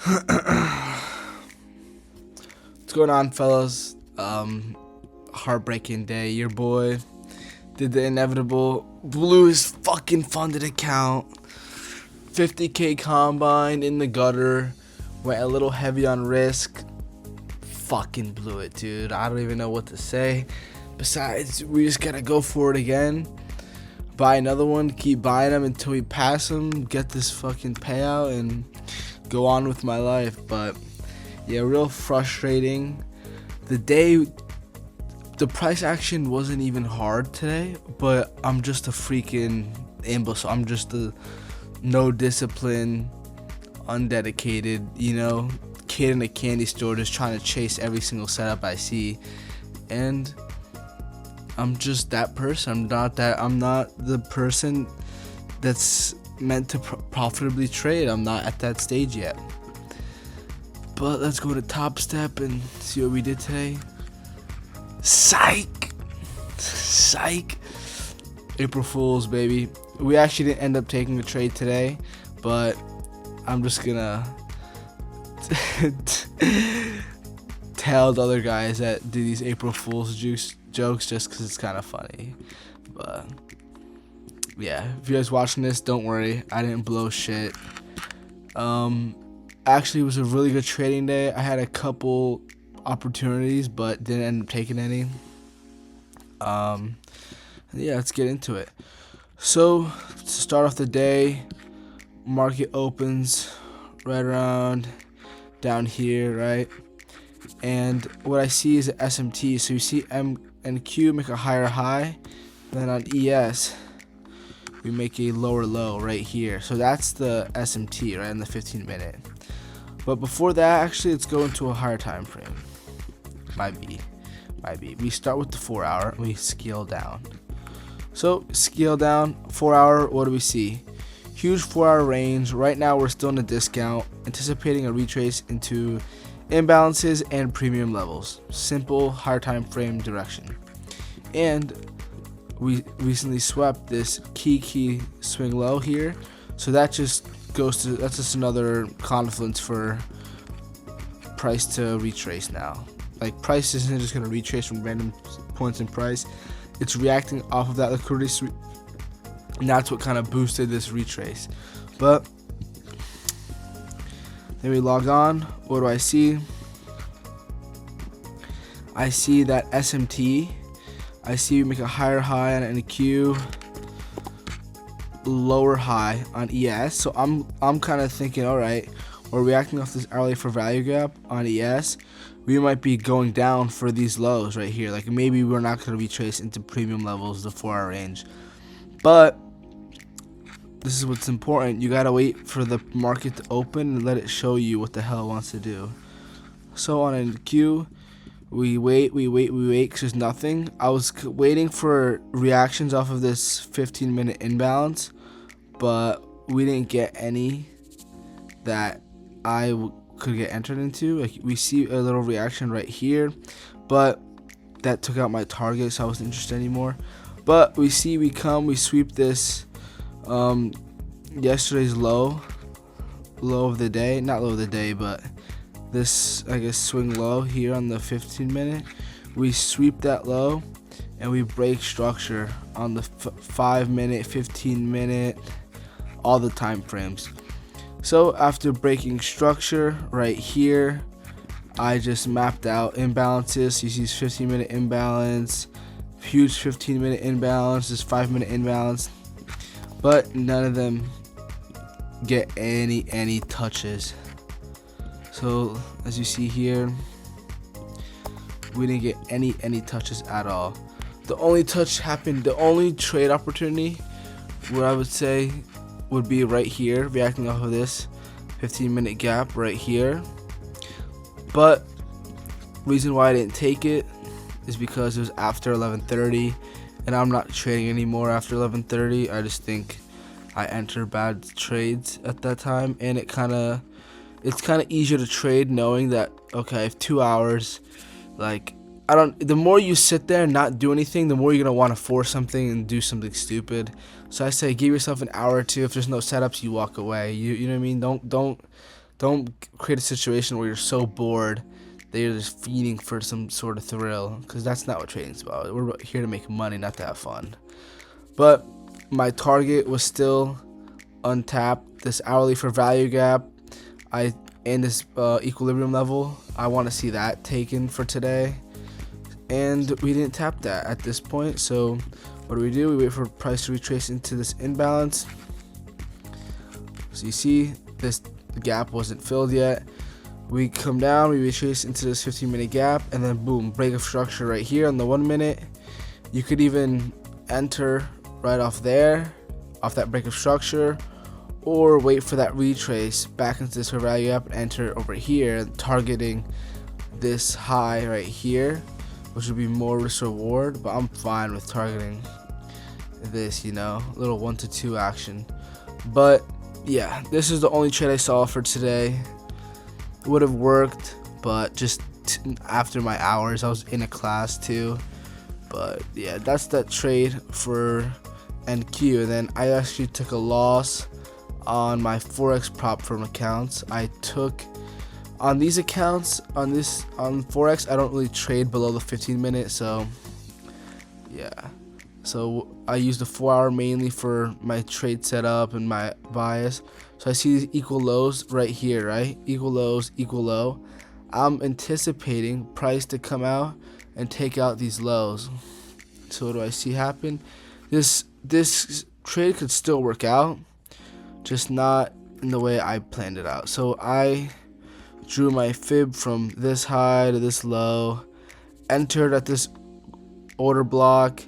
What's going on, fellas? Heartbreaking day. Your boy did the inevitable. Blew his fucking funded account. 50K combine in the gutter. Went a little heavy on risk. Fucking blew it, dude. I don't even know what to say. Besides, we just gotta go for it again. Buy another one. Keep buying them until we pass them. Get this fucking payout and go on with my life. But yeah, real frustrating. The price action wasn't even hard today, but I'm just a freaking imbecile. I'm just a no discipline, undedicated, kid in a candy store just trying to chase every single setup I see. And I'm just that person. I'm not the person that's meant to profitably trade. I'm not at that stage yet. But let's go to Top Step and see what we did today. Psych! April Fools, baby. We actually didn't end up taking a trade today, but I'm just gonna tell the other guys that do these April Fools jokes just because it's kind of funny. But yeah, if you guys watching this, don't worry, I didn't blow shit. Actually, it was a really good trading day. I had a couple opportunities, but didn't end up taking any. Yeah, let's get into it. So, to start off the day, market opens right around down here, right? And what I see is an SMT. So you see M and Q make a higher high, then on ES we make a lower low right here. So that's the SMT, right, in the 15-minute. But before that, actually, let's go into a higher time frame. Might be. We start with the 4-hour. We scale down. So scale down, 4-hour. What do we see? Huge 4-hour range. Right now, we're still in a discount, anticipating a retrace into imbalances and premium levels. Simple higher time frame direction. And we recently swept this key swing low here. So that just that's just another confluence for price to retrace now. Like, price isn't just going to retrace from random points in price. It's reacting off of that liquidity, and that's what kind of boosted this retrace. But then we log on. What do I see? I see that SMT. I see we make a higher high on NQ, lower high on ES. So I'm kind of thinking, all right, we're reacting off this hourly for value gap on ES. We might be going down for these lows right here. Like, maybe we're not going to retrace into premium levels, the 4-hour range. But this is what's important. You got to wait for the market to open and let it show you what the hell it wants to do. So on NQ, we wait because there's nothing. I was waiting for reactions off of this 15-minute imbalance, but we didn't get any that I could get entered into. Like, we see a little reaction right here, but that took out my target, so I wasn't interested anymore. But we sweep this yesterday's low of the day, not low of the day, but this, I guess, swing low here on the 15-minute. We sweep that low and we break structure on the 5-minute, 15-minute, all the time frames. So after breaking structure right here, I just mapped out imbalances. You see this 15-minute imbalance, huge 15-minute imbalance, this 5-minute imbalance, but none of them get any touches. So as you see here, we didn't get any touches at all. The only touch happened, the only trade opportunity, what I would say would be right here, reacting off of this 15-minute gap right here. But reason why I didn't take it is because it was after 11:30, and I'm not trading anymore after 11:30. I just think I enter bad trades at that time, and it's kind of easier to trade knowing that, okay, I have 2 hours. Like, the more you sit there and not do anything, the more you're gonna want to force something and do something stupid. So I say give yourself an hour or two. If there's no setups, you walk away. You know what I mean? Don't create a situation where you're so bored that you're just feeding for some sort of thrill, because that's not what trading's about. We're here to make money, not to have fun. But my target was still untapped. This hourly for value gap, and this equilibrium level, I want to see that taken for today, and we didn't tap that at this point. So what do? We wait for price to retrace into this imbalance. So you see this gap wasn't filled yet. We come down, we retrace into this 15-minute gap, and then boom, break of structure right here on the 1 minute. You could even enter right off there, off that break of structure, or wait for that retrace back into this value gap and enter over here, targeting this high right here, which would be more risk reward. But I'm fine with targeting this, you know, a little 1 to 2 action. But yeah, this is the only trade I saw for today. Would have worked, but just after my hours, I was in a class too. But yeah, that's that trade for NQ. And then I actually took a loss on my Forex prop firm accounts. I took on these accounts, on Forex, I don't really trade below the 15-minute. So yeah, so I use the 4-hour mainly for my trade setup and my bias. So I see these equal lows right here, right? Equal lows, equal low. I'm anticipating price to come out and take out these lows. So what do I see happen? This trade could still work out, just not in the way I planned it out. So I drew my fib from this high to this low, entered at this order block,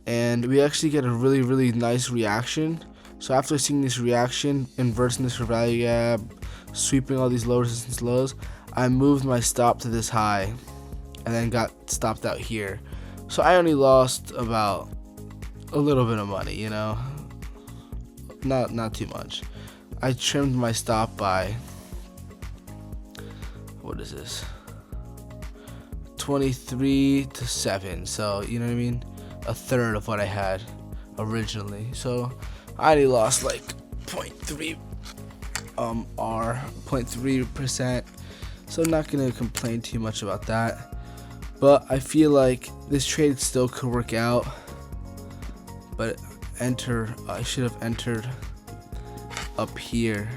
and we actually get a really nice reaction. So after seeing this reaction, inversing this for value gap, sweeping all these low resistance lows, I moved my stop to this high and then got stopped out here. So I only lost about a little bit of money, you know, not too much. I trimmed my stop by, what is this, 23 to 7. So you know what I mean, a third of what I had originally. So I only lost like 0.3%. So I'm not gonna complain too much about that. But I feel like this trade still could work out. But I should have entered up here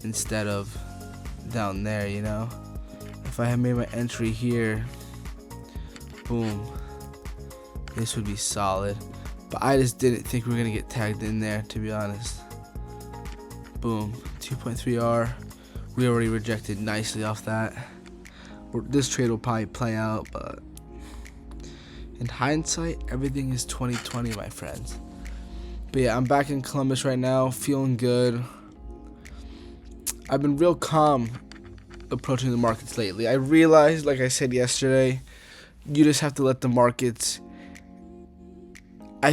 instead of down there, you know. If I had made my entry here, boom, this would be solid. But I just didn't think we were gonna get tagged in there, to be honest. Boom, 2.3R. We already rejected nicely off that. This trade will probably play out, but in hindsight, everything is 20/20, my friends. But yeah, I'm back in Columbus right now, feeling good. I've been real calm approaching the markets lately. I realized, like I said yesterday, you just have to let the markets.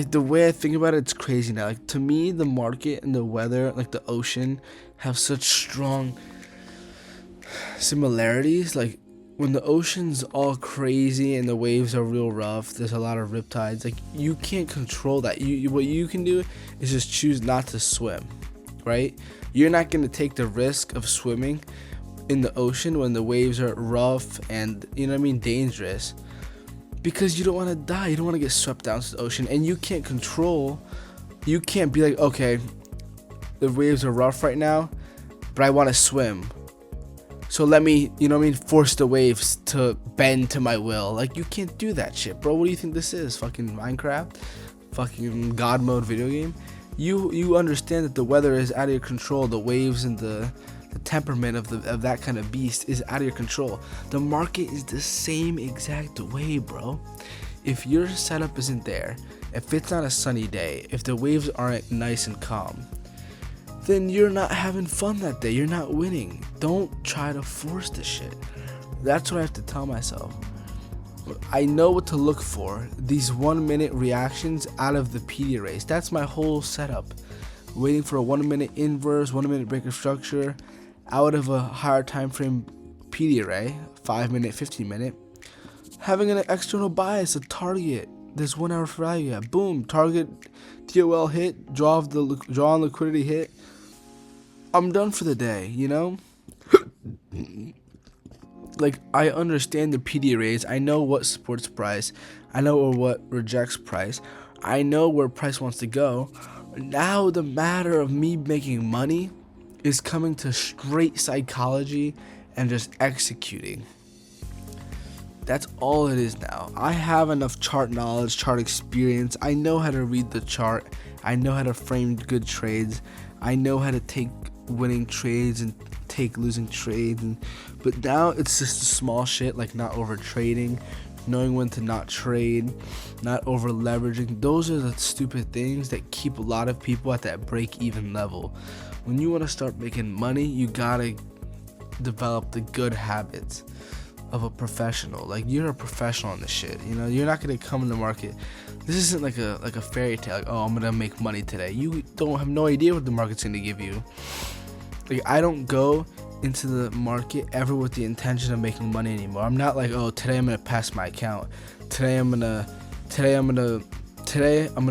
The way I think about it, it's crazy now. Like, to me, the market and the weather, like the ocean, have such strong similarities. Like, when the ocean's all crazy and the waves are real rough, there's a lot of riptides. Like, you can't control that. What you can do is just choose not to swim, right? You're not going to take the risk of swimming in the ocean when the waves are rough and, you know what I mean, dangerous, because you don't want to die. You don't want to get swept down to the ocean, and you can't be like, okay, the waves are rough right now, but I want to swim, so let me, you know what I mean, force the waves to bend to my will. Like, you can't do that shit, bro. What do you think this is? Fucking Minecraft? Fucking God mode video game? You understand that the weather is out of your control. The waves and the temperament of that kind of beast is out of your control. The market is the same exact way, bro. If your setup isn't there, if it's not a sunny day, if the waves aren't nice and calm, then you're not having fun that day. You're not winning. Don't try to force the shit. That's what I have to tell myself. I know what to look for. These 1 minute reactions out of the PD race. That's my whole setup. Waiting for a 1 minute inverse, 1 minute break of structure out of a higher time frame PD array, 5 minute, 15 minute. Having an external bias, a target, this 1 hour value, boom, target TOL hit, draw on liquidity hit, I'm done for the day, you know? Like, I understand the PD raise. I know what supports price. I know what rejects price. I know where price wants to go. Now the matter of me making money is coming to straight psychology and just executing. That's all it is now. I have enough chart knowledge, chart experience. I know how to read the chart. I know how to frame good trades. I know how to take winning trades and take losing trades. But now it's just the small shit, like not over trading, knowing when to not trade, not over leveraging. Those are the stupid things that keep a lot of people at that break even level. When you want to start making money, you gotta develop the good habits of a professional. Like, you're a professional on this shit, you know. You're not gonna come in the market. This isn't like a fairy tale, like, oh, I'm gonna make money today. You don't have no idea what the market's gonna give you. Like, I don't go into the market ever with the intention of making money anymore. I'm not like, oh, today I'm gonna pass my account. Today I'm gonna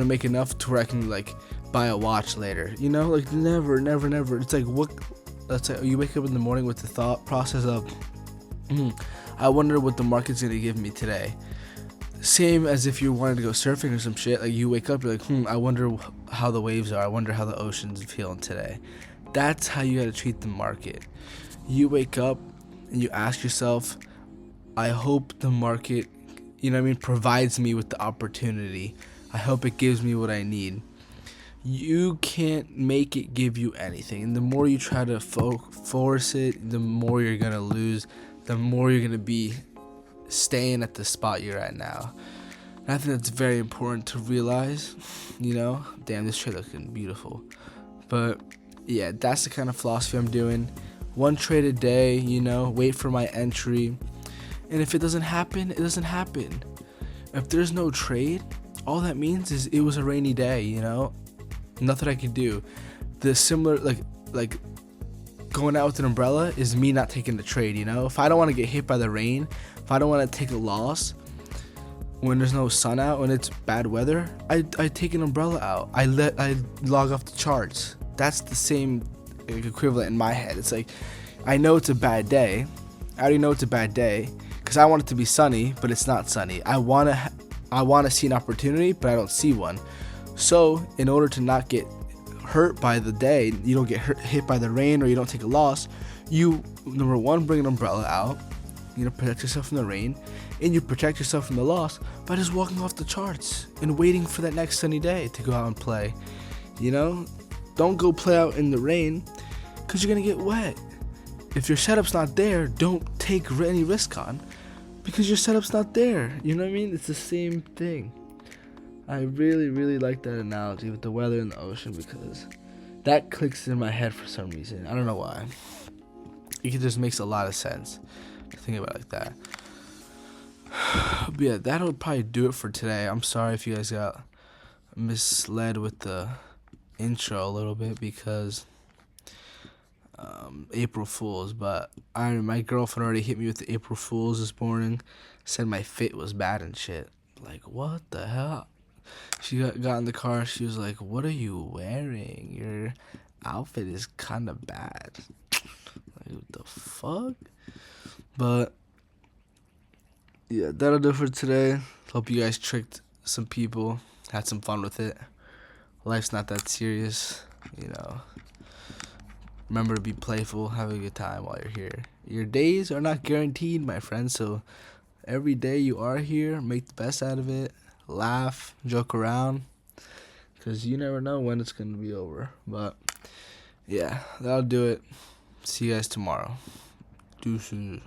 make enough to where I can like buy a watch later. You know, like never. It's like, what? That's like, you wake up in the morning with the thought process of, I wonder what the market's gonna give me today. Same as if you wanted to go surfing or some shit. Like, you wake up, you're like, I wonder how the waves are. I wonder how the ocean's feeling today. That's how you gotta treat the market. You wake up and you ask yourself, I hope the market, provides me with the opportunity. I hope it gives me what I need. You can't make it give you anything. And the more you try to force it, the more you're gonna lose. The more you're gonna be staying at the spot you're at now. And I think that's very important to realize. Damn, this trade looking beautiful. But yeah, that's the kind of philosophy I'm doing. One trade a day, wait for my entry. And if it doesn't happen, it doesn't happen. If there's no trade, all that means is it was a rainy day, Nothing I could do. The similar, like going out with an umbrella is me not taking the trade, If I don't want to get hit by the rain, if I don't want to take a loss when there's no sun out, when it's bad weather, I take an umbrella out. I log off the charts. That's the same equivalent in my head. It's like, I know it's a bad day. I already know it's a bad day because I want it to be sunny, but it's not sunny. I want to see an opportunity, but I don't see one. So in order to not get hurt by the day, you don't get hit by the rain, or you don't take a loss, you, number one, bring an umbrella out, protect yourself from the rain, and you protect yourself from the loss by just walking off the charts and waiting for that next sunny day to go out and play. Don't go play out in the rain because you're gonna get wet. If your setup's not there, don't take any risk on because your setup's not there. You know what I mean? It's the same thing. I really, really like that analogy with the weather and the ocean because that clicks in my head for some reason. I don't know why. It just makes a lot of sense to think about it like that. But yeah, that'll probably do it for today. I'm sorry if you guys got misled with the intro a little bit because April Fools, but my girlfriend already hit me with the April Fools this morning, said my fit was bad and shit. Like, what the hell? She got in the car, she was like, what are you wearing? Your outfit is kind of bad. Like, what the fuck? But yeah, that'll do it for today. Hope you guys tricked some people, had some fun with it. Life's not that serious, Remember to be playful, have a good time while you're here. Your days are not guaranteed, my friends, so every day you are here, make the best out of it. Laugh, joke around, because you never know when it's going to be over. But yeah, that'll do it. See you guys tomorrow. Deuces.